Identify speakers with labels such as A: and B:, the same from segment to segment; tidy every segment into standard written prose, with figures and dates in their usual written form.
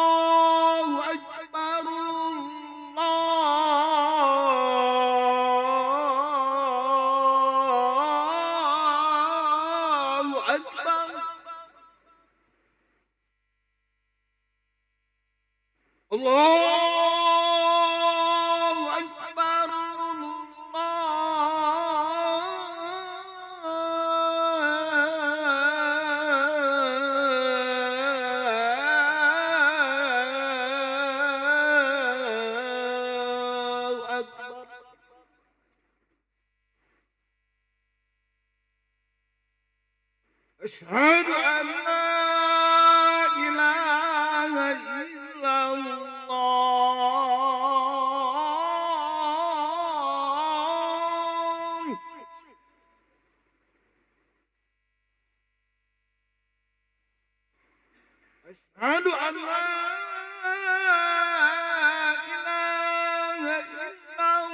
A: الله أكبر الله أكبر الله أكبر الله أكبر أشهد أن لا إله إلا الله أشهد أن لا إله إلا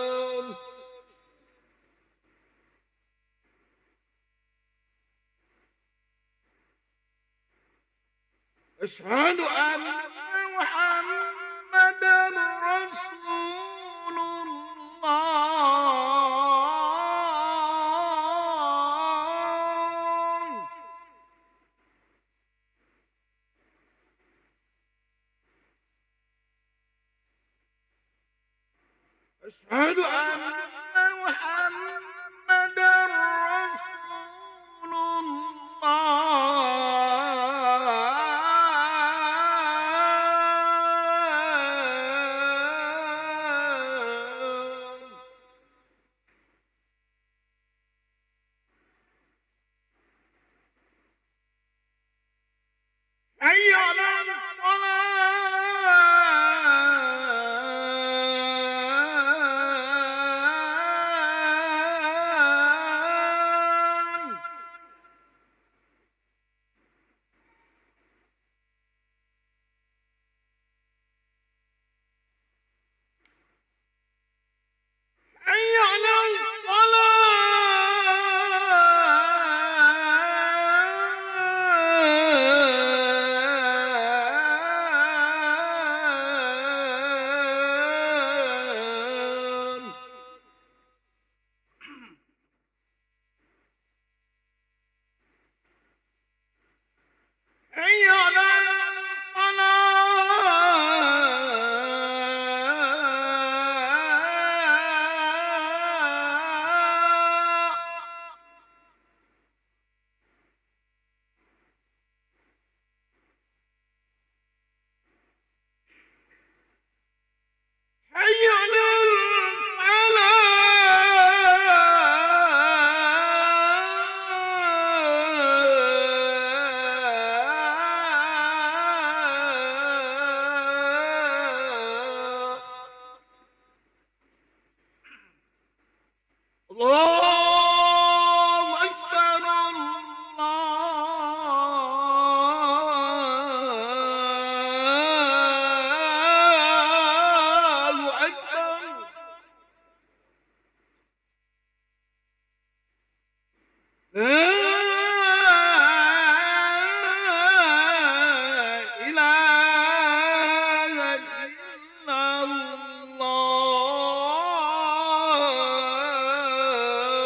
A: الله أشهد أن محمدا رسول الله أشهد أن محمدا رسول الله حي على الصلاة حي على الصلاة حي على الفلاح حي على الفلاح الله أكبر الله أكبر لا إله إلا الله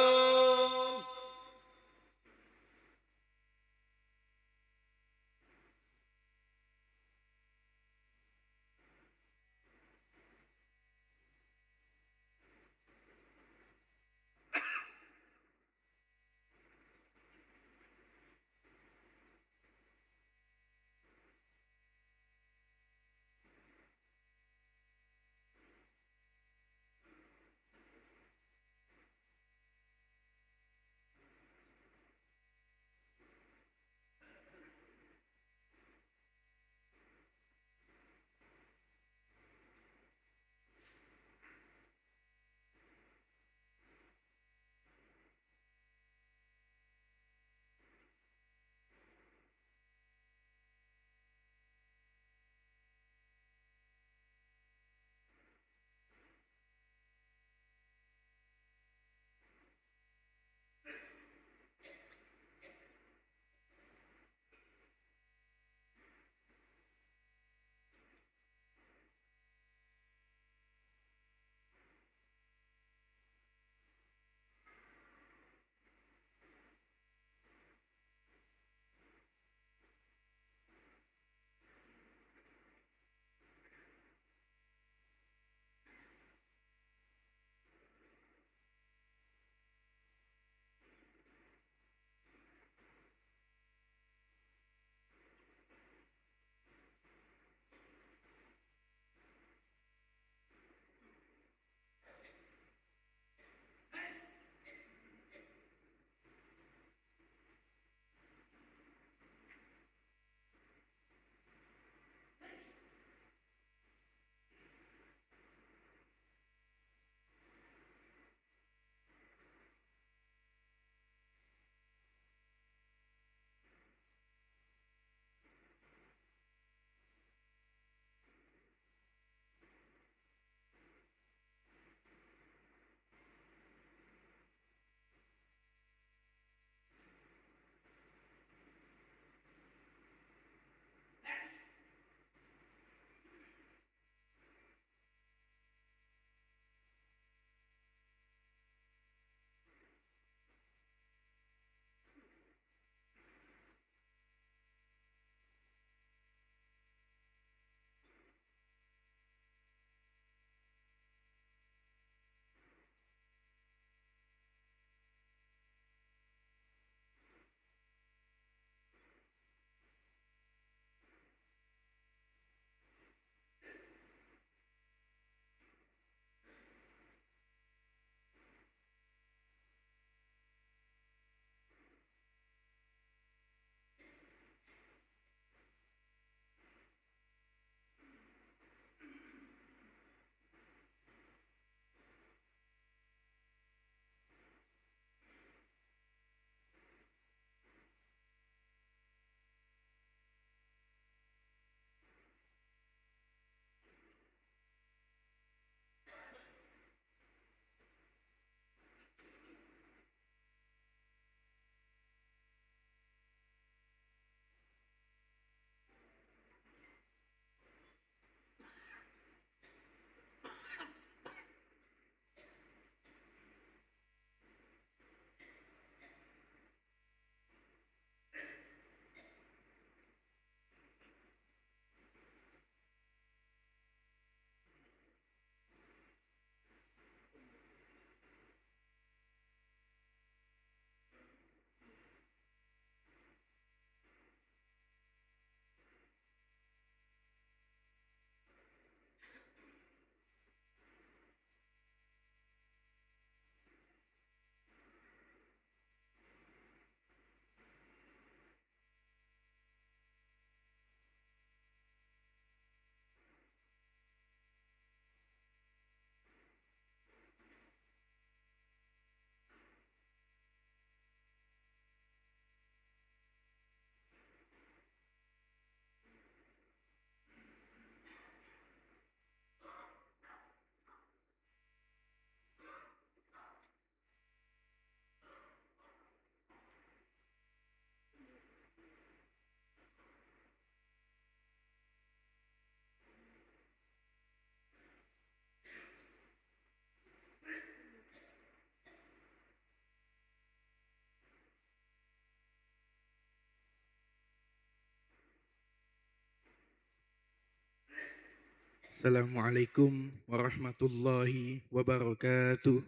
A: Assalamualaikum warahmatullahi wabarakatuh.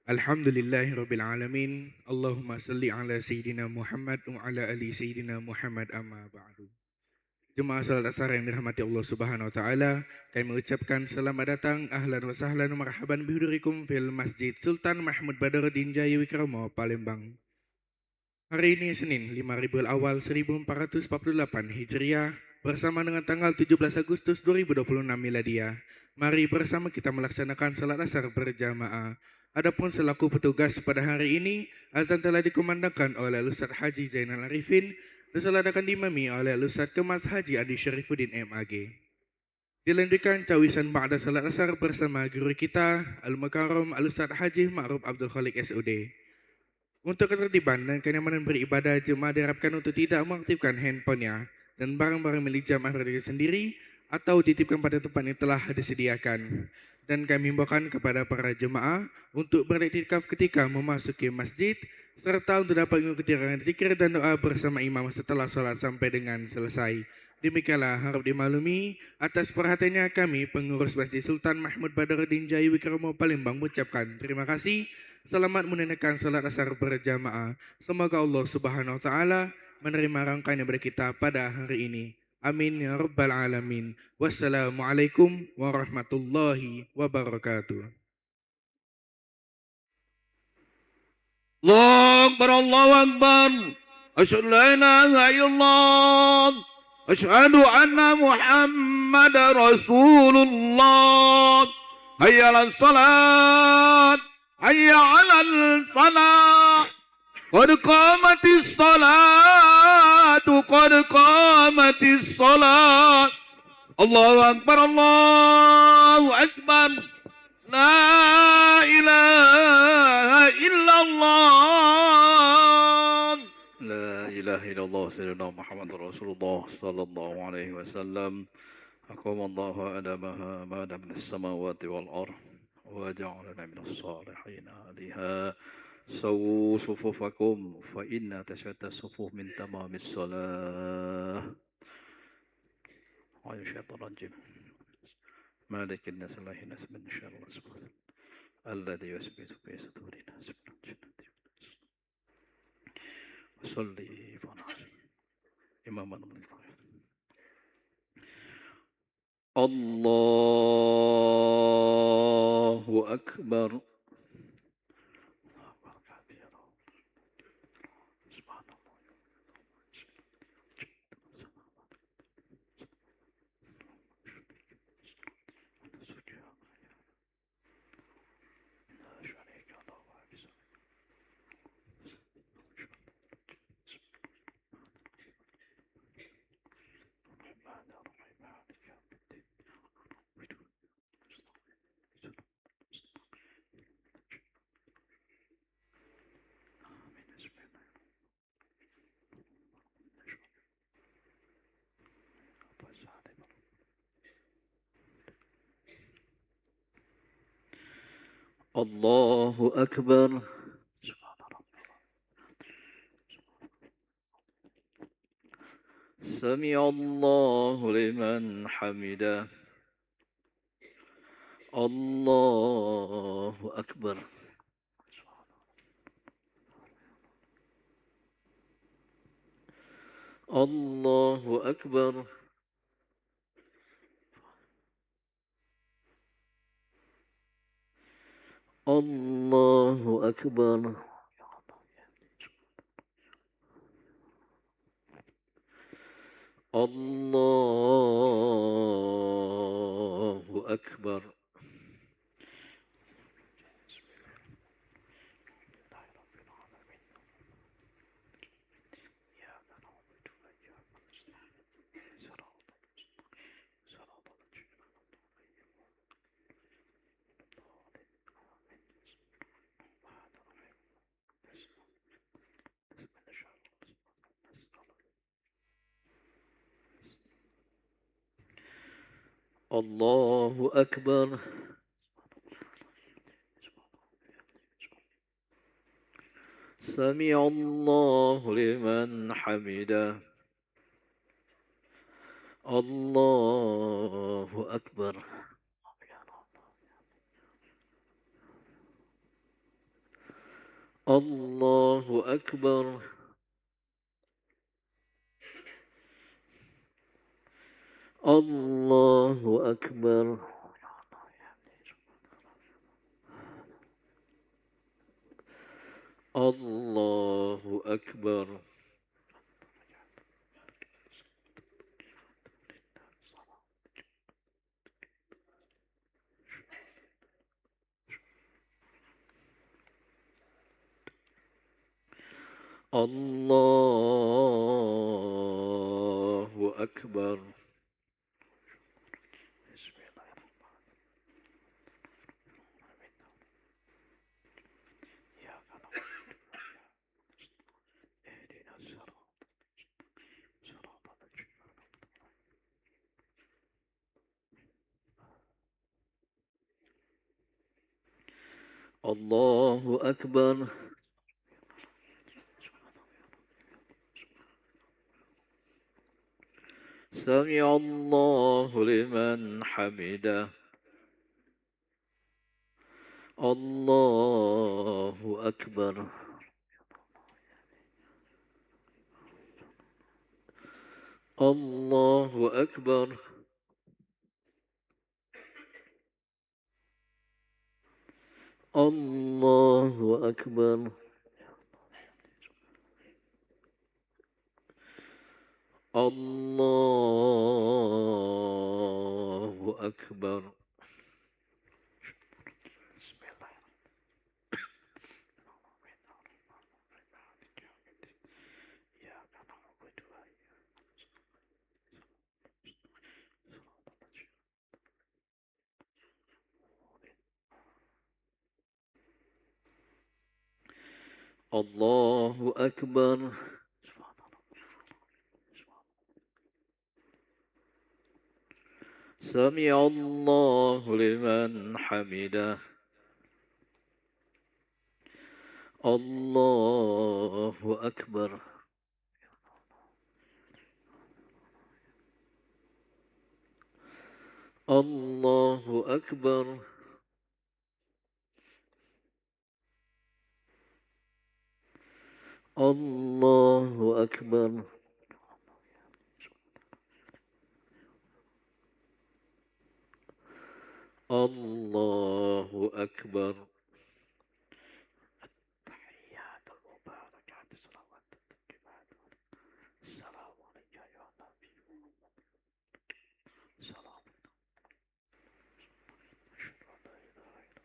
A: Alhamdulillahirabbil alamin. Allahumma salli ala sayidina Muhammad wa ala ali sayidina Muhammad amma ba'du. Jemaah salat asar yang dirahmati Allah Subhanahu wa taala, kami mengucapkan selamat datang, ahlan wa sahlan wa marhaban bihudurikum fil Masjid Sultan Mahmud Badaruddin Jaya Wikrama, Palembang. Hari ini Senin 5 Rabiul Awal 1448 Hijriah bersama dengan tanggal 17 Agustus 2026 Miladiah. Mari bersama kita melaksanakan salat asar berjamaah. Adapun selaku petugas pada hari ini, azan telah dikumandangkan oleh Ustaz Haji Zainal Arifin dan salat akan diimami oleh Ustaz Kemas Haji Adi Syarifuddin MAG. Dilanjutkan cawisan ba'da salat asar bersama guru kita Al-Mukarram Al-Ustaz Haji Ma'ruf Abdul Khalik SUD. Untuk ketertiban dan kenyamanan beribadah, jemaah diharapkan untuk tidak mengaktifkan handphonenya dan barang-barang milik jemaah berdiri sendiri atau dititipkan pada tempat yang telah disediakan. Dan kami himbaukan kepada para jemaah untuk beriktikaf ketika memasuki masjid serta untuk dapat mengikuti rangkaian zikir dan doa bersama imam setelah solat sampai dengan selesai. Demikianlah harap dimaklumi. Atas perhatiannya kami pengurus Masjid Sultan Mahmud Badaruddin Jaya Wikrama Palembang mengucapkan terima kasih. Selamat menunaikan salat asar berjamaah. Semoga Allah Subhanahu wa taala menerima rangkaian ibadah kita pada hari ini. Amin ya rabbal alamin. Wassalamualaikum warahmatullahi wabarakatuh.
B: Allahu Akbar, Allahu Akbar. Asyhadu an la ilaha illallah. Asyhadu anna Muhammadar Rasulullah. Hayya 'alas salat. Hayya 'alal falah. Qad qamatis salatu, qad qamatis salat. Allahu Akbar, Allahu Akbar. La ilaha illallah. La ilaha illallah sayyidina Muhammad Rasulullah sallallahu alaihi wasallam. Aqamallahu adamaha ma dam as-samawati wal ardh wa ja'alana min as-salihin aliha. Sawu sufufakum fa inna tashata sufuf min tamamis salah. Ayo syaitan rajim. مالك الناس الله الناس من شر الوسواس الذي يوسوس في صدور الناس من الجنة وصلي فنعم إماما من الطاعة. الله أكبر. الله أكبر. سمع الله لمن حمده. الله أكبر. الله أكبر. الله أكبر. الله أكبر. الله أكبر. سمع الله لمن حمده. الله أكبر. الله أكبر. الله أكبر. الله أكبر. الله أكبر. الله أكبر. سمع الله لمن حمده. الله أكبر. الله أكبر. الله أكبر. الله أكبر. الله أكبر. سمع الله لمن حمده. الله أكبر. الله أكبر. الله أكبر. الله أكبر. التحيات المباركات الصلوات الطيبات السلام عليك يا نبي سلام. أشهد أن لا إله إلا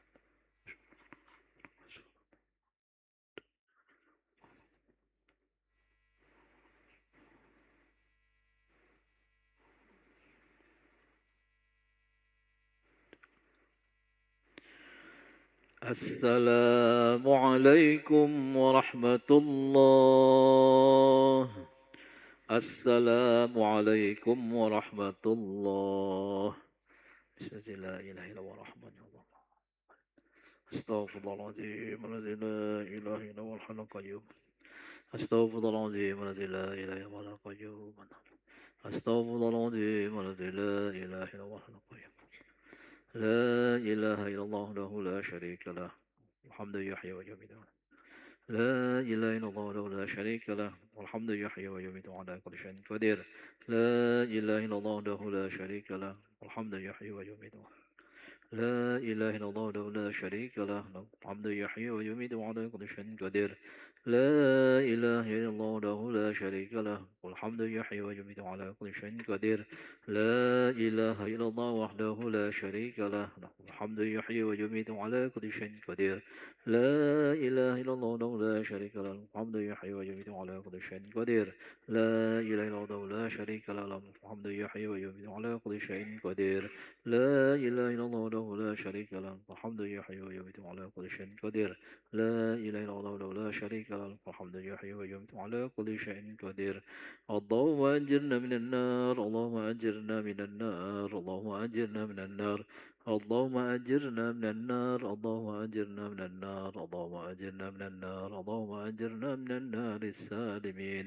B: السلام عليكم ورحمة الله. السلام عليكم ورحمة الله. بسم الله لا إله إلا الله الرحمن الرحيم. أستغفر الله العظيم الذي لا إله إلا هو الحي القيوم. أستغفر الله العظيم الذي لا إله إلا هو الحي القيوم. أستغفر الله العظيم الذي لا إله إلا هو الحي القيوم. لا إله إلا الله له لا شريك له الحمد يحيي ويميت. لا إله إلا الله له لا شريك له والحمد يحيي ويميت على كل شيء قدير. لا إله إلا الله له لا شريك له والحمد يحيي ويميت. لا إله إلا الله له لا شريك له الحمد يحيي ويميت على كل شيء قدير. لا إله إلا الله له لا شريك له والحمد يحيي ويميت على كل شيء قدير. لا إله إلا الله وحده لا شريك له الحمد يحيي ويميت على كل شيء قدير. لا إله إلا الله له لا شريك له الحمد يحيي ويميت على كل شيء قدير. لا إله إلا الله لا شريك له الحمد يحيي ويميت على كل شيء قدير. لا إله إلا الله له لا شريك له الحمد يحيي ويميت على كل شيء قدير. لا إله إلا الله له لا شريك له الحمد يحيي ويميت على كل شيء قدير. اللهم أجرنا من النار. اللهم أجرنا من النار. اللهم أجرنا من النار. اللهم أجرنا من النار. اللهم أجرنا من النار. اللهم أجرنا من النار. اللهم أجرنا من النار السالمين.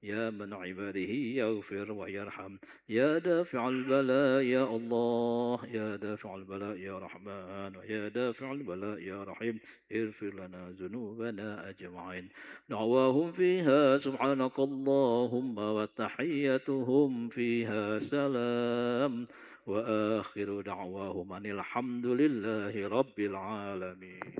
B: يا من عباده يغفر ويرحم يا دافع البلاء يا الله يا دافع البلاء يا رحمن ويا دافع البلاء يا رحيم اغفر لنا ذنوبنا أجمعين دعواهم فيها سبحانك اللهم وتحيتهم فيها سلام وآخر دعواهم أن الحمد لله رب العالمين.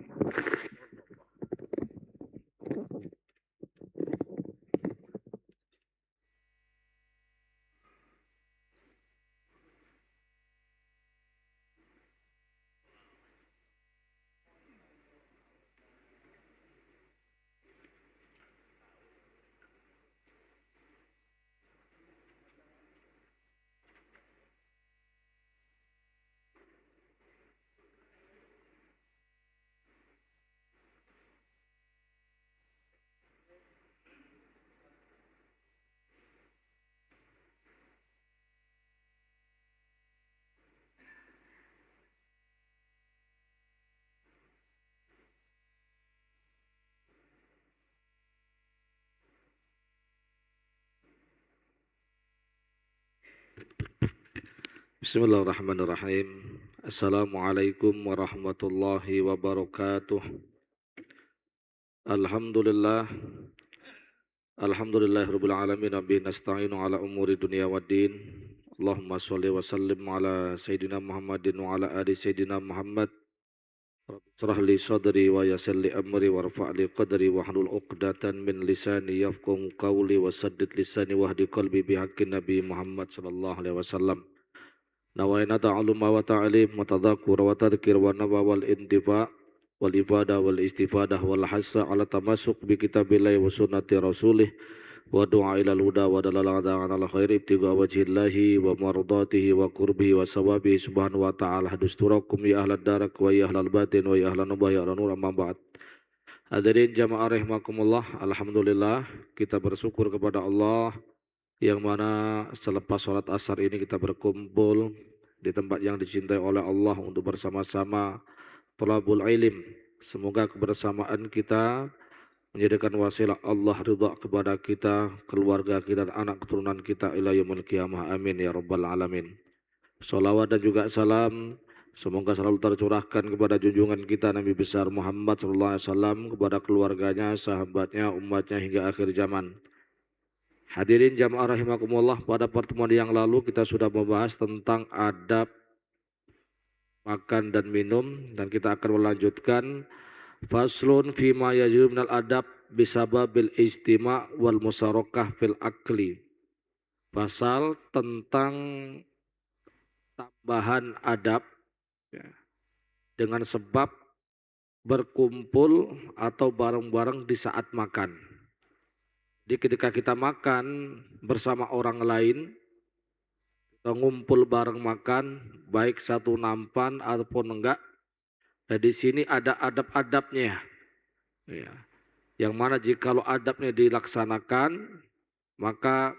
C: Bismillahirrahmanirrahim. Assalamualaikum warahmatullahi wabarakatuh. Alhamdulillah. Alhamdulillahirabbil alamin wa bihi nasta'inu ala umuri dunya waddin. Allahumma shalli wa sallim ala sayidina Muhammadin wa ala ali sayidina Muhammad. Rabbi shrah li sadri wa yassir li amri warfa' li qadri wahlul 'uqdatan min lisani yafqahu qawli wa saddid lisani wahdi qalbi bihaqqin nabi Muhammad sallallahu alaihi wasallam. Nawaina ta'alluma wa ta'lim wa tadhakkur wa tadhkir wa nawa wal intifa' wal ifadah wal istifadah wal hassa ala tamasuk bi kitabillahi wa sunnati rasulih wa du'a ila al-huda wa dalala ala khairi ibtiga wajhillahi wa mardatihi wa qurbihi wa sawabihi subhanahu wa ta'ala dusturakum ya ahlad darak wa ya ahlal batin wa ya ahlan nubah ya nur amma ba'd. Hadirin jamaah rahimakumullah, alhamdulillah kita bersyukur kepada Allah yang mana selepas sholat asar ini kita berkumpul di tempat yang dicintai oleh Allah untuk bersama-sama thalabul ilm. Semoga kebersamaan kita menjadikan wasilah Allah ridha kepada kita, keluarga kita, dan anak keturunan kita ila yaumil qiyamah. Amin ya rabbal alamin. Salawat dan juga salam semoga selalu tercurahkan kepada junjungan kita Nabi besar Muhammad sallallahu alaihi wasallam, kepada keluarganya, sahabatnya, umatnya hingga akhir zaman. Hadirin jamaah rahimakumullah, pada pertemuan yang lalu kita sudah membahas tentang adab makan dan minum, dan kita akan melanjutkan faslun fima yajibu minal adab bisababil istima' wal musyarakah fil akli. Pasal tentang tambahan adab ya, dengan sebab berkumpul atau bareng-bareng di saat makan. Jadi ketika kita makan bersama orang lain, kita ngumpul bareng makan, baik satu nampan ataupun enggak, nah di sini ada adab-adabnya. Ya. Yang mana jikalau adabnya dilaksanakan, maka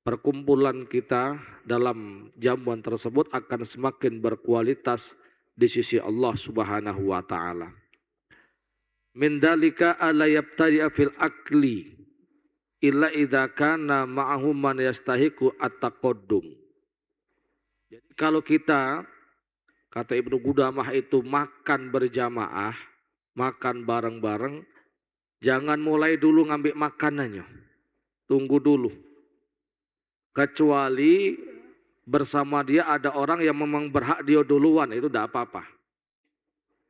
C: perkumpulan kita dalam jamuan tersebut akan semakin berkualitas di sisi Allah Subhanahu wa taala. Min dalika ala yabtadi'a fil akli illa idza kana ma'ahum man yastahiqu at-taqaddum. Jadi kalau kita, kata Ibnu Qudamah itu, makan berjamaah, makan bareng-bareng, jangan mulai dulu ngambil makanannya. Tunggu dulu. Kecuali bersama dia ada orang yang memang berhak dia duluan, itu tidak apa-apa.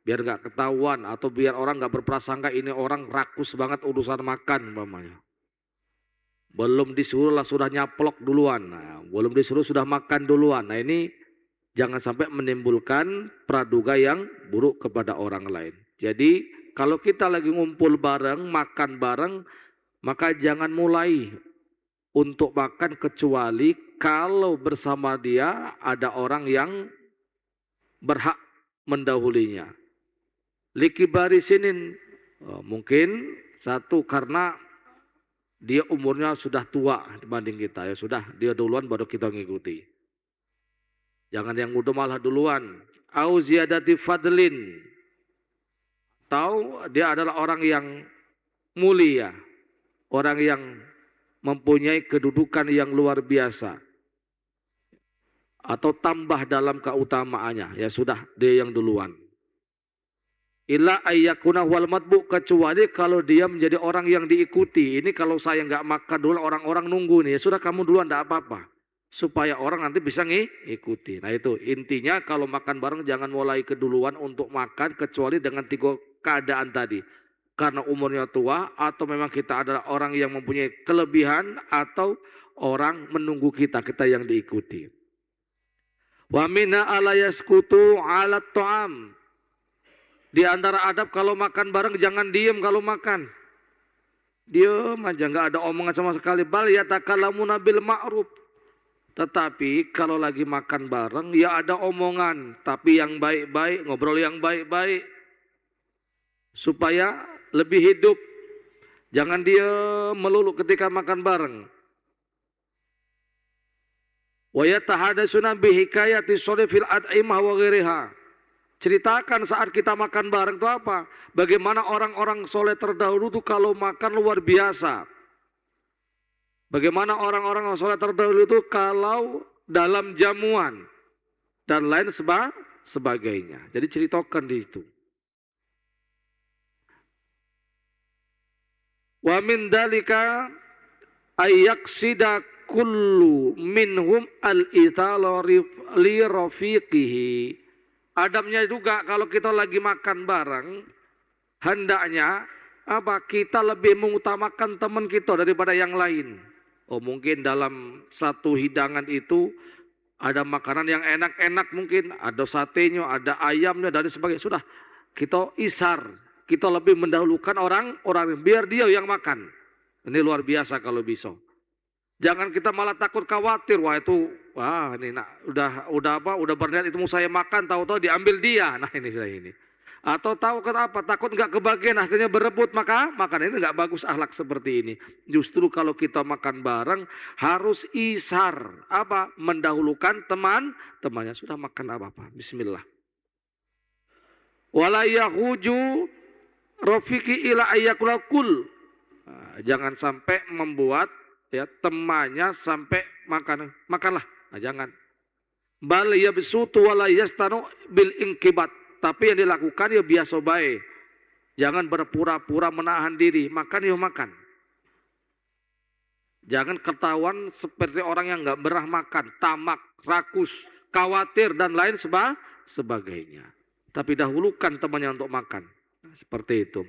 C: Biar gak ketahuan atau biar orang gak berprasangka ini orang rakus banget urusan makan umpamanya. Belum disuruh lah sudah nyaplok duluan, nah, belum disuruh sudah makan duluan. Nah ini jangan sampai menimbulkan praduga yang buruk kepada orang lain. Jadi kalau kita lagi ngumpul bareng, makan bareng, maka jangan mulai untuk makan kecuali kalau bersama dia ada orang yang berhak mendahulinya. Likibari sinin, mungkin satu karena dia umurnya sudah tua dibanding kita, ya sudah dia duluan baru kita ngikuti. Jangan yang udah malah duluan. Au ziyadati fadlin, atau dia adalah orang yang mulia, orang yang mempunyai kedudukan yang luar biasa atau tambah dalam keutamaannya, ya sudah dia yang duluan. Illa ayyakuna wal matbu, kecuali kalau dia menjadi orang yang diikuti. Ini kalau saya nggak makan dulu orang-orang nunggu nih, ya sudah kamu duluan enggak apa-apa. Supaya orang nanti bisa ngikuti. Nah itu intinya, kalau makan bareng jangan mulai keduluan untuk makan kecuali dengan 3 keadaan tadi. Karena umurnya tua, atau memang kita adalah orang yang mempunyai kelebihan, atau orang menunggu kita yang diikuti. Wa minna ala yaskutu ala ta'am. Di antara adab kalau makan bareng jangan diem kalau makan. Diem aja, nggak ada omongan sama sekali. Bal yatakalamuna bil ma'ruf. Tetapi kalau lagi makan bareng ya ada omongan, tapi yang baik-baik, ngobrol yang baik-baik. Supaya lebih hidup. Jangan dia melulu ketika makan bareng. Wa yatahadatsuna bihikayati sharifil at'imah wa ghairiha. Ceritakan saat kita makan bareng itu apa? Bagaimana orang-orang soleh terdahulu itu kalau makan luar biasa. Bagaimana orang-orang soleh terdahulu itu kalau dalam jamuan dan lain sebagainya. Jadi ceritakan di situ. Wa min dalika ayyaksida kullu minhum al-ithala li rafiqihi. Adabnya juga kalau kita lagi makan bareng, hendaknya apa? Kita lebih mengutamakan teman kita daripada yang lain. Oh mungkin dalam satu hidangan itu ada makanan yang enak-enak, mungkin ada satenya, ada ayamnya dan sebagainya. Sudah kita isar, kita lebih mendahulukan orang biar dia yang makan. Ini luar biasa kalau bisa. Jangan kita malah takut khawatir, ini udah berniat itu mau saya makan, tahu-tahu diambil dia. Nah ini. Atau tahu kenapa? Takut nggak kebagian, akhirnya berebut, maka makan ini nggak bagus akhlak seperti ini. Justru kalau kita makan bareng harus isar, apa? Mendahulukan temannya. Sudah makan apa-apa, bismillah. Wala yahuju rafiqi ila ayyakula kul. Jangan sampai membuat ya temannya sampai makanlah. Nah, jangan. Bal yabsutu wala yastanu bil inkibat. Tapi yang dilakukan ya biasa baik. Jangan berpura-pura menahan diri, makan ya makan. Jangan ketahuan seperti orang yang nggak berah makan, tamak, rakus, khawatir dan lain sebagainya. Tapi dahulukan temannya untuk makan. Nah, seperti itu.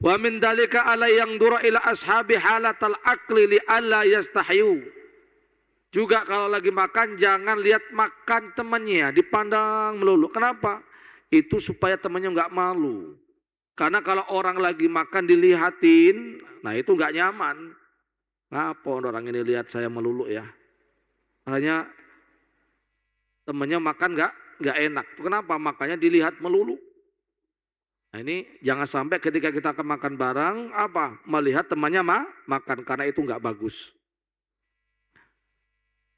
C: Wa min dalika ala yang dura ila ashabi halatal akli li alla yastahyu. Juga kalau lagi makan jangan lihat makan temannya, dipandang melulu. Kenapa? Itu supaya temannya nggak malu. Karena kalau orang lagi makan dilihatin, nah itu nggak nyaman. Ngapa orang ini lihat saya melulu ya? Hanya temannya makan nggak enak. Kenapa? Makanya dilihat melulu. Nah ini jangan sampai ketika kita akan makan bareng melihat temannya makan, karena itu nggak bagus.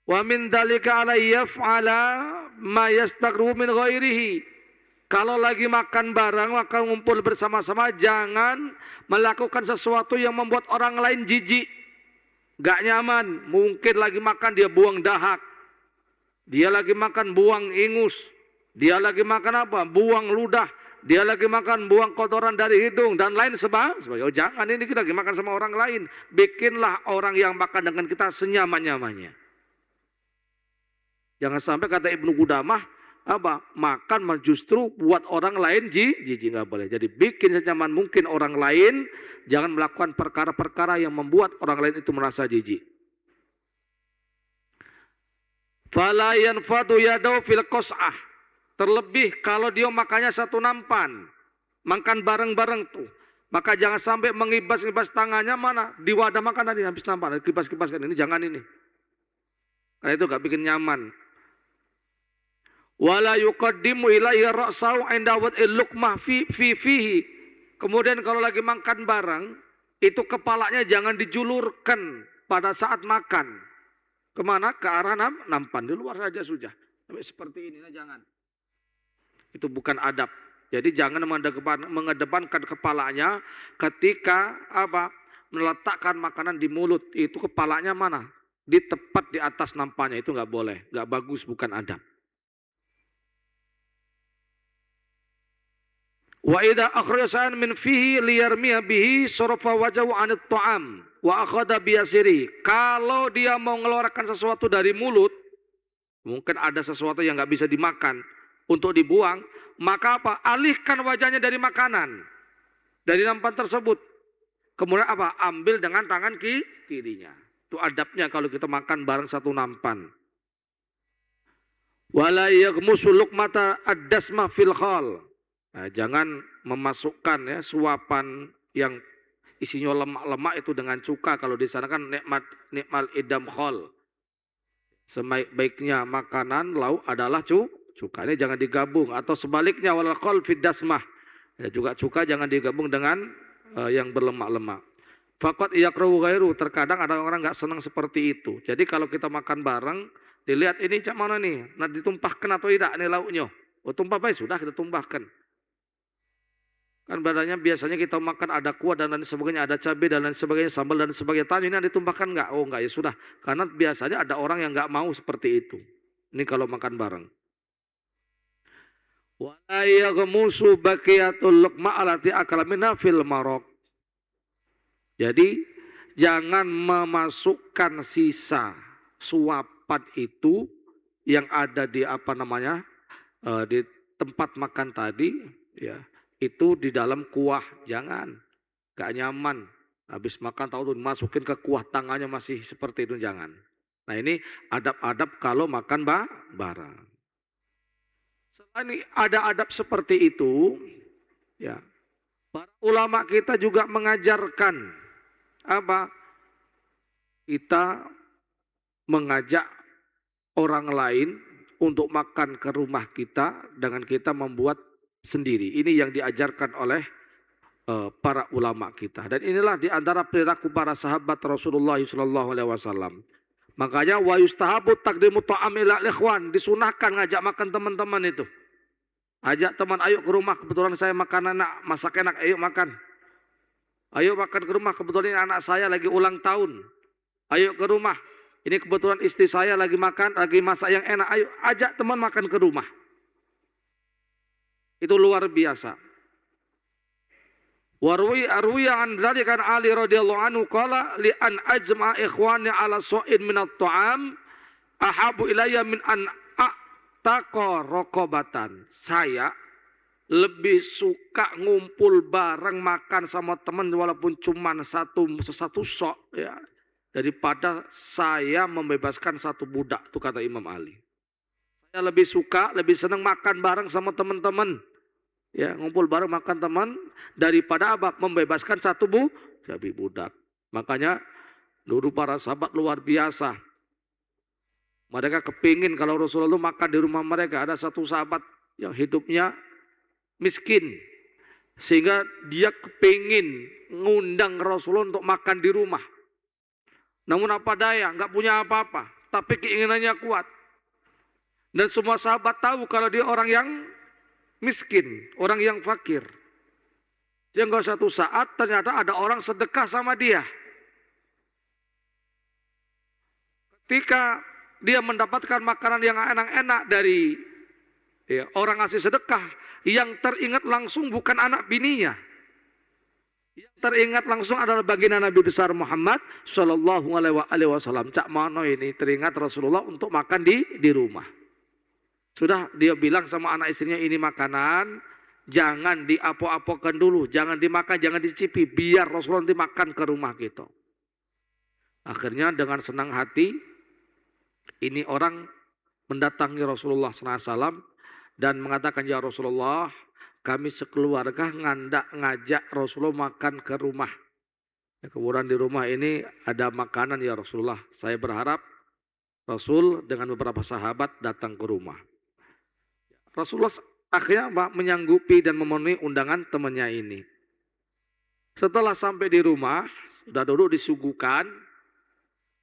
C: Wa min dzalika ala yaf'ala ma yastaghru min ghairihi. Kalau lagi makan bareng, makan ngumpul bersama-sama, jangan melakukan sesuatu yang membuat orang lain jijik, gak nyaman. Mungkin lagi makan dia buang dahak, dia lagi makan buang ingus, dia lagi makan buang ludah, dia lagi makan buang kotoran dari hidung dan lain sebagainya. Oh, jangan, ini kita lagi makan sama orang lain. Bikinlah orang yang makan dengan kita senyaman-nyamannya. Jangan sampai kata Ibnu Qudamah, makan justru buat orang lain jijik, nggak boleh. Jadi bikin senyaman mungkin orang lain, jangan melakukan perkara-perkara yang membuat orang lain itu merasa jijik. Fala yanfadu yadau fil qas'ah. Terlebih kalau dia makannya satu nampan, makan bareng-bareng tuh, maka jangan sampai mengibas-ibas tangannya di wadah makan tadi habis nampan, kibas-kibaskan ini, jangan ini. Karena itu nggak bikin nyaman. Wala yuqaddimu ilaihi ra'sahu 'inda wad'il luqmah fihi. Kemudian kalau lagi makan bareng, itu kepalanya jangan dijulurkan pada saat makan. Kemana? Ke arah nampan, di luar saja sudah. Sampai seperti ini, jangan. Itu bukan adab. Jadi jangan mengedepankan kepalanya ketika meletakkan makanan di mulut, itu kepalanya mana? Di tepat di atas nampaknya, itu nggak boleh, nggak bagus, bukan adab. Wa idza akhraja shay'an min fihi liyarmiya bihi sarafa wajhahu 'anit ta'am wa akhadha biyasiri. Kalau dia mau mengeluarkan sesuatu dari mulut, mungkin ada sesuatu yang nggak bisa dimakan untuk dibuang, maka apa? Alihkan wajahnya dari makanan, dari nampan tersebut. Kemudian apa? Ambil dengan tangan kirinya. Itu adabnya kalau kita makan bareng satu nampan. Wala yaghmusu luqmata ad-dasma fil khal. Nah, jangan memasukkan ya suapan yang isinya lemak-lemak itu dengan cuka. Kalau di sana kan nikmal idam khol. Sebaiknya makanan lauk adalah cuka. Ini jangan digabung, atau sebaliknya wal khol fid dasmah. Ya, juga cuka jangan digabung dengan yang berlemak-lemak. Faqat yakrahu ghairu, terkadang ada orang nggak senang seperti itu. Jadi kalau kita makan bareng, dilihat ini cak mana nih, nah ditumpahkan atau tidak ini lauknya. Oh tumpah baik, sudah kita tumpahkan. Kan badannya biasanya kita makan ada kuah dan lain sebagainya, ada cabai dan lain sebagainya, sambal dan sebagainya. Tanya ini ditumpahkan enggak? Oh enggak, ya sudah. Karena biasanya ada orang yang enggak mau seperti itu. Ini kalau makan bareng. Wa yaghmusu baqiyatul luqma allati akala minha fil maraq. Jadi jangan memasukkan sisa suapan itu yang ada di di tempat makan tadi, ya. Itu di dalam kuah, jangan, gak nyaman. Habis makan tahu tuh masukin ke kuah, tangannya masih seperti itu, jangan. Nah ini adab-adab kalau makan bareng. Selain ada adab seperti itu, ya, para ulama kita juga mengajarkan apa? Kita mengajak orang lain untuk makan ke rumah kita dengan kita membuat sendiri. Ini yang diajarkan oleh para ulama kita. Dan inilah di antara perilaku para sahabat Rasulullah SAW. Makanya wa yustahabu taqdimu ta'am ila ikhwan, disunahkan ngajak makan teman-teman itu. Ajak teman, ayo ke rumah, kebetulan saya makan enak, masak enak, ayo makan. Ayo makan ke rumah, kebetulan ini anak saya lagi ulang tahun. Ayo ke rumah, ini kebetulan istri saya lagi makan, lagi masak yang enak, ayo ajak teman makan ke rumah. Itu luar biasa. Warwiya an dzalika Ali radhiyallahu anhu qala li an ajma ikhwani ala su'in min at-ta'am ahabu ilayya min an a'taqa raqabatan. Saya lebih suka ngumpul bareng makan sama teman walaupun cuma satu sok, ya, daripada saya membebaskan satu budak, itu kata Imam Ali. Saya lebih suka, lebih senang makan bareng sama teman-teman, ya, ngumpul bareng makan teman daripada apa? Membebaskan satu budak. Makanya dulu para sahabat luar biasa. Mereka kepingin kalau Rasulullah makan di rumah mereka. Ada satu sahabat yang hidupnya miskin, sehingga dia kepingin ngundang Rasulullah untuk makan di rumah. Namun apa daya, nggak punya apa-apa, tapi keinginannya kuat. Dan semua sahabat tahu kalau dia orang yang miskin, orang yang fakir. Sehingga suatu saat ternyata ada orang sedekah sama dia. Ketika dia mendapatkan makanan yang enak-enak dari orang ngasih sedekah, yang teringat langsung bukan anak bininya. Yang teringat langsung adalah baginda Nabi besar Muhammad Shallallahu Alaihi Wasallam. Cak mano ini teringat Rasulullah untuk makan di rumah. Sudah dia bilang sama anak istrinya, ini makanan jangan diapo-apokan dulu, jangan dimakan, jangan dicipi, biar Rasulullah nanti makan ke rumah kita. Akhirnya dengan senang hati ini orang mendatangi Rasulullah SAW dan mengatakan, ya Rasulullah, kami sekeluarga ngajak Rasulullah makan ke rumah. Ya, kemudian di rumah ini ada makanan ya Rasulullah. Saya berharap Rasul dengan beberapa sahabat datang ke rumah. Rasulullah akhirnya menyanggupi dan memenuhi undangan temannya ini. Setelah sampai di rumah, sudah duduk disuguhkan,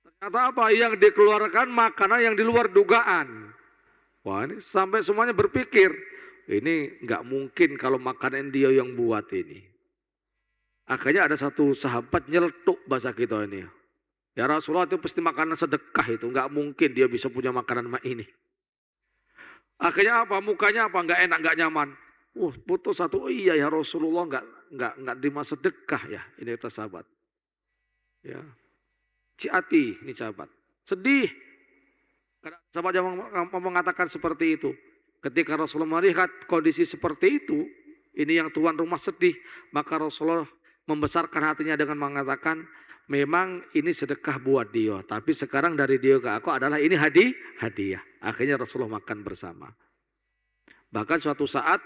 C: ternyata apa yang dikeluarkan makanan yang di luar dugaan. Wah, ini sampai semuanya berpikir, ini nggak mungkin kalau makanan dia yang buat ini. Akhirnya ada satu sahabat nyeletuk bahasa kita ini. Ya Rasulullah, itu pasti makanan sedekah itu. Nggak mungkin dia bisa punya makanan ini. Akhirnya apa? Mukanya apa? Nggak enak, nggak nyaman. Putus satu. Oh iya ya Rasulullah, nggak terima sedekah ya. Ini kata sahabat. Ya. Ciati ini sahabat. Sedih. Karena sahabat yang mengatakan seperti itu. Ketika Rasulullah melihat kondisi seperti itu, ini yang tuan rumah sedih, maka Rasulullah membesarkan hatinya dengan mengatakan, memang ini sedekah buat dia, tapi sekarang dari dia ke aku adalah ini hadiah. Akhirnya Rasulullah makan bersama. Bahkan suatu saat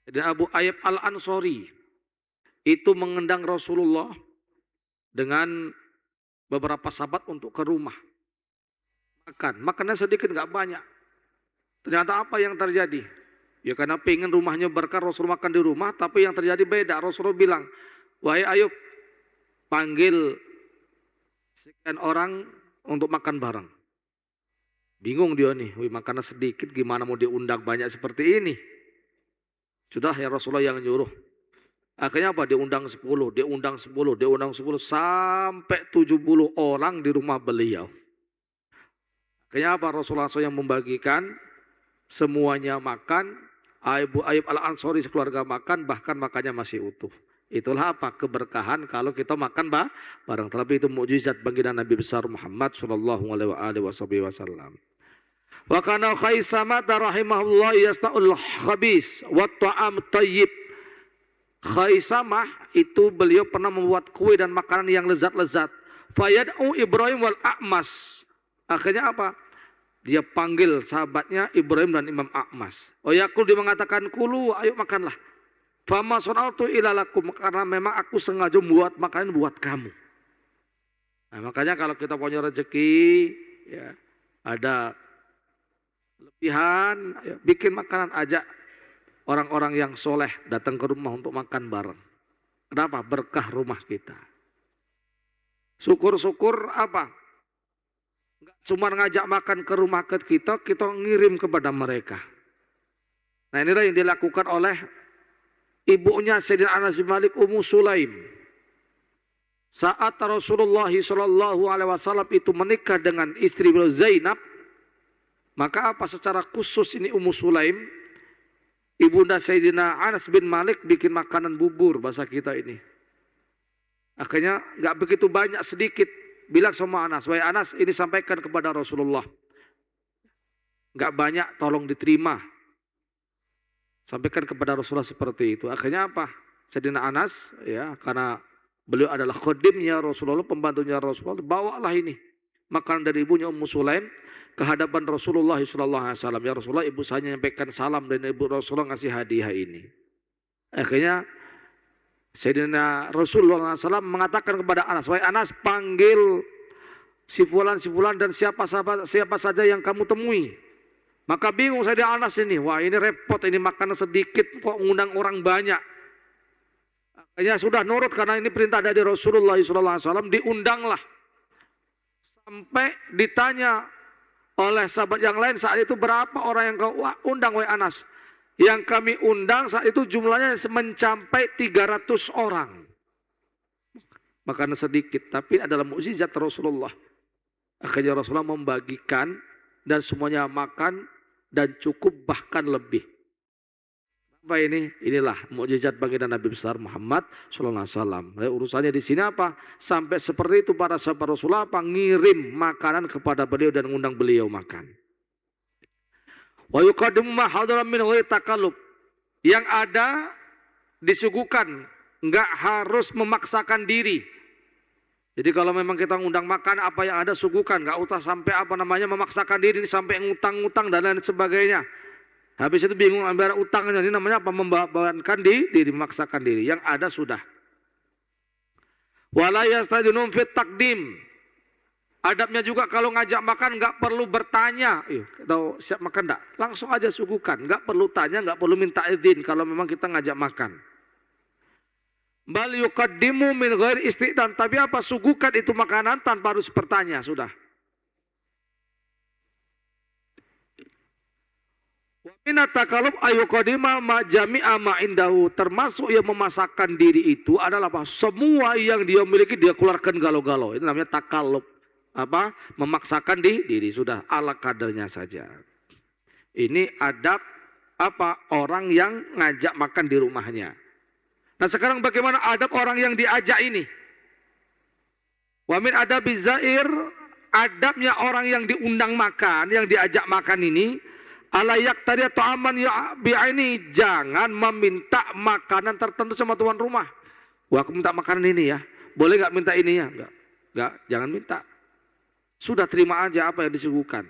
C: Abu Ayyub Al-Ansori itu mengundang Rasulullah dengan beberapa sahabat untuk ke rumah. Makannya sedikit nggak banyak. Ternyata apa yang terjadi? Ya karena pengen rumahnya berkah, Rasul makan di rumah, tapi yang terjadi beda. Rasulullah bilang, wahai Ayub, panggil sekian orang untuk makan bareng. Bingung dia nih, makannya sedikit, gimana mau diundang banyak seperti ini? Sudah ya Rasulullah yang nyuruh. Akhirnya apa? Diundang 10, sampai 70 orang di rumah beliau. Akhirnya apa? Rasulullah SAW yang membagikan, semuanya makan, Abu Ayyub Al-Ansori sekeluarga makan, bahkan makannya masih utuh. Itulah apa? Keberkahan kalau kita makan bareng. Terlebih itu mukjizat bagi Nabi besar Muhammad sallallahu alaihi wasallam. Wa kana Khaisamah rahimahullah yasta'ul khabis wa ta'am thayyib. Khaisamah itu beliau pernah membuat kue dan makanan yang lezat-lezat. Fayad'u Ibrahim wal A'mas. Akhirnya apa? Dia panggil sahabatnya Ibrahim dan Imam A'mas. Yaqul, dia mengatakan, kulu, ayo makanlah. Fama sonaltu ilalakum, karena memang aku sengaja buat makanan buat kamu. Nah, makanya kalau kita punya rezeki, ya, ada lebihan, ya, bikin makanan, ajak orang-orang yang soleh datang ke rumah untuk makan bareng. Kenapa? Berkah rumah kita. Syukur-syukur apa? Enggak cuma ngajak makan ke rumah kita ngirim kepada mereka. Nah inilah yang dilakukan oleh ibunya Sayyidina Anas bin Malik, Ummu Sulaim. Saat Rasulullah SAW itu menikah dengan istri beliau Zainab, maka apa? Secara khusus ini Ummu Sulaim, ibunda Sayyidina Anas bin Malik, bikin makanan bubur bahasa kita ini. Akhirnya nggak begitu banyak, sedikit. Bilang sama Anas, wahai Anas, ini sampaikan kepada Rasulullah. Nggak banyak, tolong diterima. Sampaikan kepada Rasulullah seperti itu. Akhirnya apa? Sayyidina Anas, ya, karena beliau adalah khadimnya Rasulullah, pembantunya Rasulullah, bawalah ini makanan dari ibunya Ummu Sulaim ke hadapan Rasulullah SAW. Ya Rasulullah, ibu saya menyampaikan salam dan ibu Rasulullah ngasih hadiah ini. Akhirnya Sayyidina Rasulullah SAW mengatakan kepada Anas, wahai Anas, panggil si fulan dan siapa saja yang kamu temui. Maka bingung Sayyidina Anas ini, wah ini repot, ini makanan sedikit kok ngundang orang banyak. Akhirnya sudah nurut karena ini perintah dari Rasulullah SAW, diundanglah. Sampai ditanya oleh sahabat yang lain saat itu, berapa orang yang kau undang wahai Anas? Yang kami undang saat itu jumlahnya mencapai 300 orang. Makanan sedikit, tapi adalah mukjizat Rasulullah. Akhirnya Rasulullah membagikan dan semuanya makan dan cukup bahkan lebih. Apa ini? Inilah mukjizat bagi Nabi besar Muhammad sallallahu alaihi wasallam. Urusannya di sini apa? Sampai seperti itu para sahabat Rasulullah apa? Ngirim makanan kepada beliau dan mengundang beliau makan. Wa yuqaddimu ma hadara min ghairi takalluf. Yang ada disuguhkan, enggak harus memaksakan diri. Jadi kalau memang kita ngundang makan, apa yang ada suguhkan, enggak usah sampai memaksakan diri sampai ngutang-ngutang dan lain sebagainya. Habis itu bingung ambil utangnya, ini namanya apa? Membebankan diri, memaksakan diri. Yang ada sudah. Wala yastadunum fit takdim. Adabnya juga kalau ngajak makan nggak perlu bertanya, tahu siap makan enggak? Langsung aja suguhkan, nggak perlu tanya, nggak perlu minta izin kalau memang kita ngajak makan. Bal yuqaddimu min ghairi isti'dan, tapi apa? Suguhkan itu makanan tanpa harus bertanya, sudah. Takalub ayuqadima ma jami'a ma indahu, termasuk yang memasakkan diri itu adalah apa? Semua yang dia miliki dia keluarkan galau-galau. Itu namanya takalub. Apa? Memaksakan diri, sudah ala kadarnya saja. Ini adab apa? Orang yang ngajak makan di rumahnya. Nah, sekarang bagaimana adab orang yang diajak ini? Wa min adabiz zair, adabnya orang yang diundang makan, yang diajak makan ini, alayak tadi atau aman ya bi'aini, jangan meminta makanan tertentu sama tuan rumah. Wah, aku minta makanan ini ya, boleh nggak minta ini ya? Enggak, jangan minta. Sudah terima aja apa yang disuguhkan.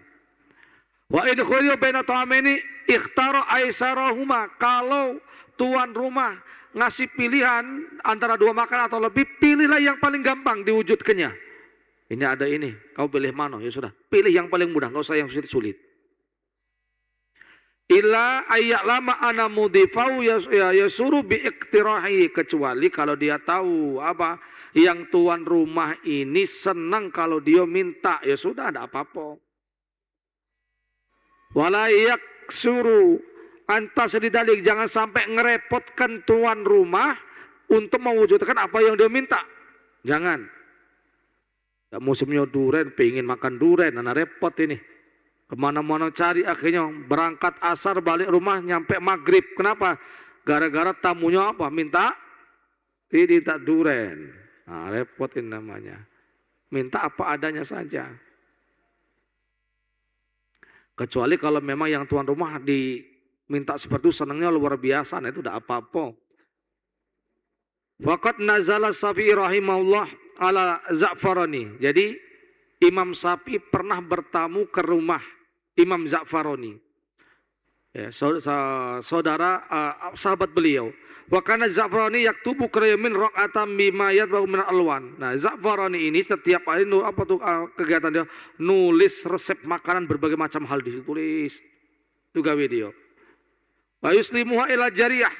C: Wa in khuyya baina ta'amaini ikhtara aisarahuma, kalau tuan rumah ngasih pilihan antara dua makan atau lebih, pilihlah yang paling gampang diwujudkannya. Ini ada ini, kau pilih mana? Ya sudah, pilih yang paling mudah, nggak usah yang sulit-sulit. Illa ayya'lama ana mudhifau yasuru biiktirahi, kecuali kalau dia tahu apa yang tuan rumah ini senang kalau dia minta, ya sudah, ada apa-apa. Wala yaksuru antas lidalik, jangan sampai ngerepotkan tuan rumah untuk mewujudkan apa yang dia minta. Jangan. Ya, musimnya duren, pengen makan duren, anak repot ini. Kemana-mana cari, akhirnya berangkat asar balik rumah nyampe maghrib. Kenapa? Gara-gara tamunya apa? Minta duren. Nah, repotin namanya. Minta apa adanya saja. Kecuali kalau memang yang tuan rumah diminta seperti itu senangnya luar biasa, nah itu udah apa-apa. Faqad nazala Syafi'i rahimahullah ala Za'farani. Jadi Imam Syafi'i pernah bertamu ke rumah Imam Za'farani, ya, saudara sahabat beliau. Wa kana Za'farani yaktubu qirayamin raqatam bima yatba'u min alwan. Nah, Za'farani ini setiap hari kegiatan dia nulis resep makanan berbagai macam hal ditulis. Itu gawe dia. Wa yuslimuha ila jariyah.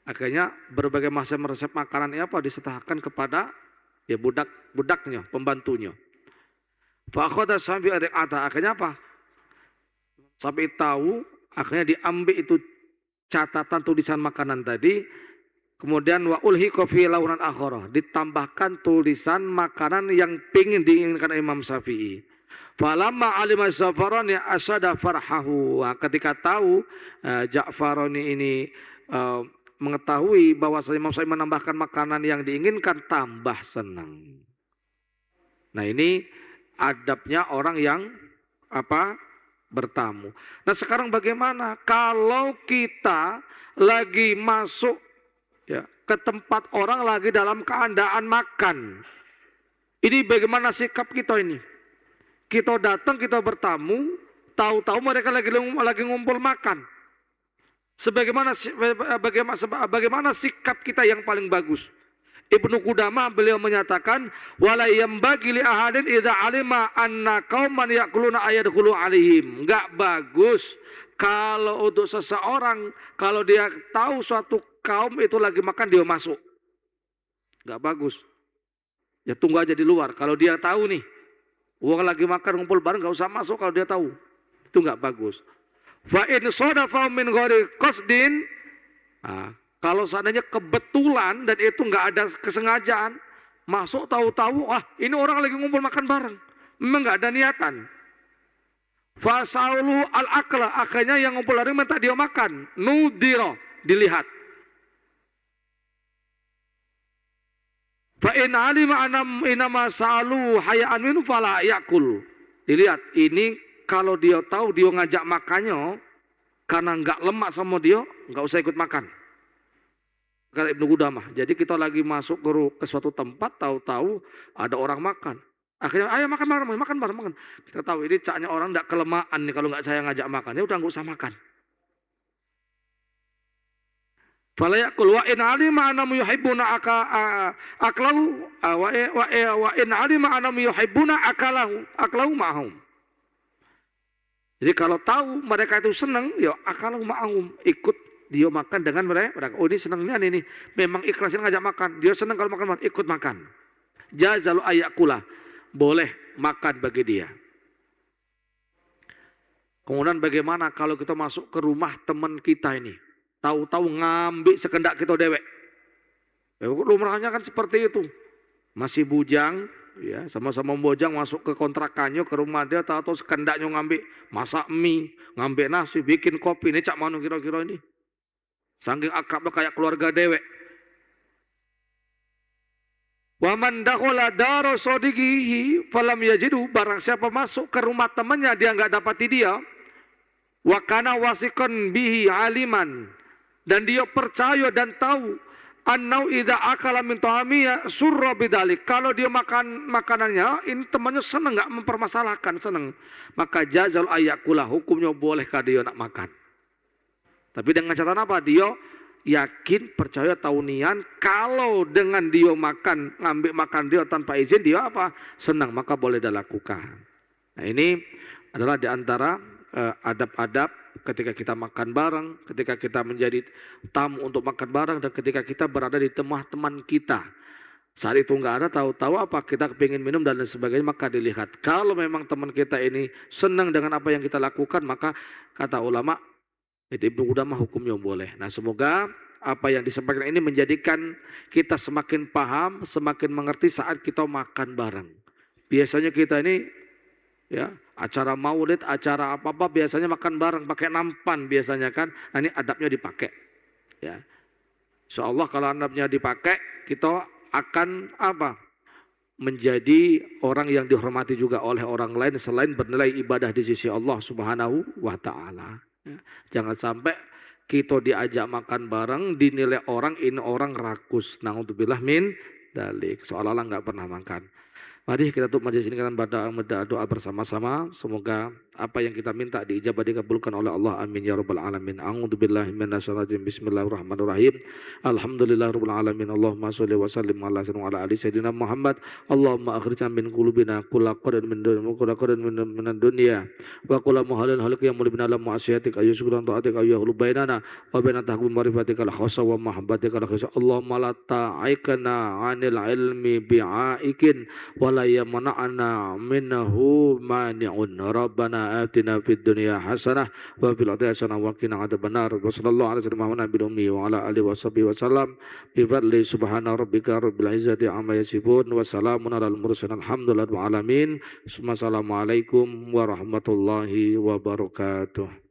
C: Akhirnya berbagai macam resep makanan ini apa diserahkan kepada ya budaknya, pembantunya. Fa akhadha Syafi'i ri'ata, akhirnya apa? Sampai tahu, akhirnya diambil itu catatan tulisan makanan tadi, kemudian wa ulhiqa fi launan akhara, ditambahkan tulisan makanan yang pingin diinginkan Imam Syafi'i. Falamma alima Za'farani asada farhahu, ketika tahu Za'farani ini mengetahui bahwa Imam Syafi'i menambahkan makanan yang diinginkan, tambah senang. Nah, ini adabnya orang yang apa? Bertamu. Nah, sekarang bagaimana kalau kita lagi masuk ya ke tempat orang lagi dalam keadaan makan? Ini bagaimana sikap kita ini? Kita datang, kita bertamu, tahu-tahu mereka lagi ngumpul makan. Bagaimana sikap kita yang paling bagus? Ibnu Qudamah beliau menyatakan, wala yambagi li ahadin idza alima anna qauman yaquluna ayadkhulu alaihim. Enggak bagus kalau untuk seseorang, kalau dia tahu suatu kaum itu lagi makan dia masuk. Enggak bagus. Ya tunggu aja di luar. Kalau dia tahu nih, orang lagi makan ngumpul bareng, enggak usah masuk kalau dia tahu. Itu enggak bagus. Fa in sadafa min ghairi qasdin, kalau seandainya kebetulan dan itu enggak ada kesengajaan, masuk tahu-tahu, ini orang lagi ngumpul makan bareng, memang enggak ada niatan. Fasaulu al-akla, akhirnya yang ngumpul bareng minta dia makan, nudiro, dilihat. Fa in alima anam inama salu hayaan minu fala yakul. Dilihat, ini kalau dia tahu dia ngajak makannya karena enggak lemak sama dia, enggak usah ikut makan. Kata Ibnu Qudamah. Jadi kita lagi masuk ke suatu tempat, tahu-tahu ada orang makan. Akhirnya ayo makan bareng. Kita tahu ini caknya orang enggak kelemaan nih kalau enggak saya ngajak makan. Ya udah enggak usah makan. Fala yakul wa in alima anam yuhibbuna aklahu wa in alima anam yuhibbuna aklahu ma'hum. Jadi kalau tahu mereka itu senang, ya aklahu ma'hum, ikut dia makan dengan mereka. Oh, ini senangnya ini memang ikhlasin ngajak makan. Dia senang kalau makan, ikut makan. Jazalu ayakula, boleh makan bagi dia. Kemudian bagaimana kalau kita masuk ke rumah teman kita ini, tahu-tahu ngambil sekendak kita dewek. Ya, rumahnya kan seperti itu, masih bujang, ya sama-sama bujang masuk ke kontrakannya ke rumah dia, tahu-tahu sekendaknya ngambil masak mie, ngambil nasi, bikin kopi, ini cak manu kira-kira ini. Saking akrabnya kayak keluarga dewek. Wa man dakhala dara sadiqihi falam yajidu, barang siapa masuk ke rumah temannya dia enggak dapati dia, wa kana wasiqan bihi aliman, dan dia percaya dan tahu annau idza akala min ta'amiya surra bidzalik, kalau dia makan makanannya ini temannya senang, enggak mempermasalahkan, senang, maka jazal ayakula, hukumnya bolehkah dia nak makan. Tapi dengan catatan apa? Dia yakin, percaya, tahu nian, kalau dengan dia makan, ngambil makan dia tanpa izin, dia apa? Senang, maka boleh dia lakukan. Nah ini adalah di antara adab-adab ketika kita makan bareng, ketika kita menjadi tamu untuk makan bareng, dan ketika kita berada di tengah teman kita. Saat itu enggak ada, tahu-tahu apa? Kita kepingin minum dan lain sebagainya, maka dilihat. Kalau memang teman kita ini senang dengan apa yang kita lakukan, maka kata ulama, itu Ibnu Qudamah hukumnya boleh. Nah semoga apa yang disampaikan ini menjadikan kita semakin paham, semakin mengerti saat kita makan bareng. Biasanya kita ini ya acara maulid, acara apa-apa biasanya makan bareng, pakai nampan biasanya kan. Nah ini adabnya dipakai. Ya. Insyaallah kalau adabnya dipakai, kita akan apa? Menjadi orang yang dihormati juga oleh orang lain selain bernilai ibadah di sisi Allah Subhanahu wa taala. Ya. Jangan sampai kita diajak makan bareng dinilai orang ini orang rakus. Na'udzubillah min dzalik, seolah-olah enggak pernah makan. Mari kita tutup majelis ini dengan doa bersama-sama. Semoga apa yang kita minta diijabah dikabulkan oleh Allah. Amin ya rabbal alamin. A'udzubillahi minasyaitonir rajim. Bismillahirrahmanirrahim. Alhamdulillahirabbil alamin. Allahumma shalli wa sallim ala ali sayyidina Muhammad. Allahumma akhrijna min qulubina kulla qadrin min dunya wa kulla muhalin halik yang mulibna lam ma'asiyatik ayyushkuran ta'atik ayyuhul bainana wa baina tahkum marifatikal khassa wa mahabbatikal khassa. Allahumma la ta'ikana 'anil ilmi bi'aikin wa la yamna'na minhu mani'un. Rabbana atina fid dunya hasanah wa fil akhirati hasanah wa qina adzabannar. Wa sallallahu ala sayyidina Muhammadin nabiyil ummi wa ala alihi washabihi wasallam bi fadli subhana rabbika rabbil izzati amma yasifun wa salamun alal mursalin alhamdulillahi rabbil alamin. Assalamualaikum warahmatullahi wabarakatuh.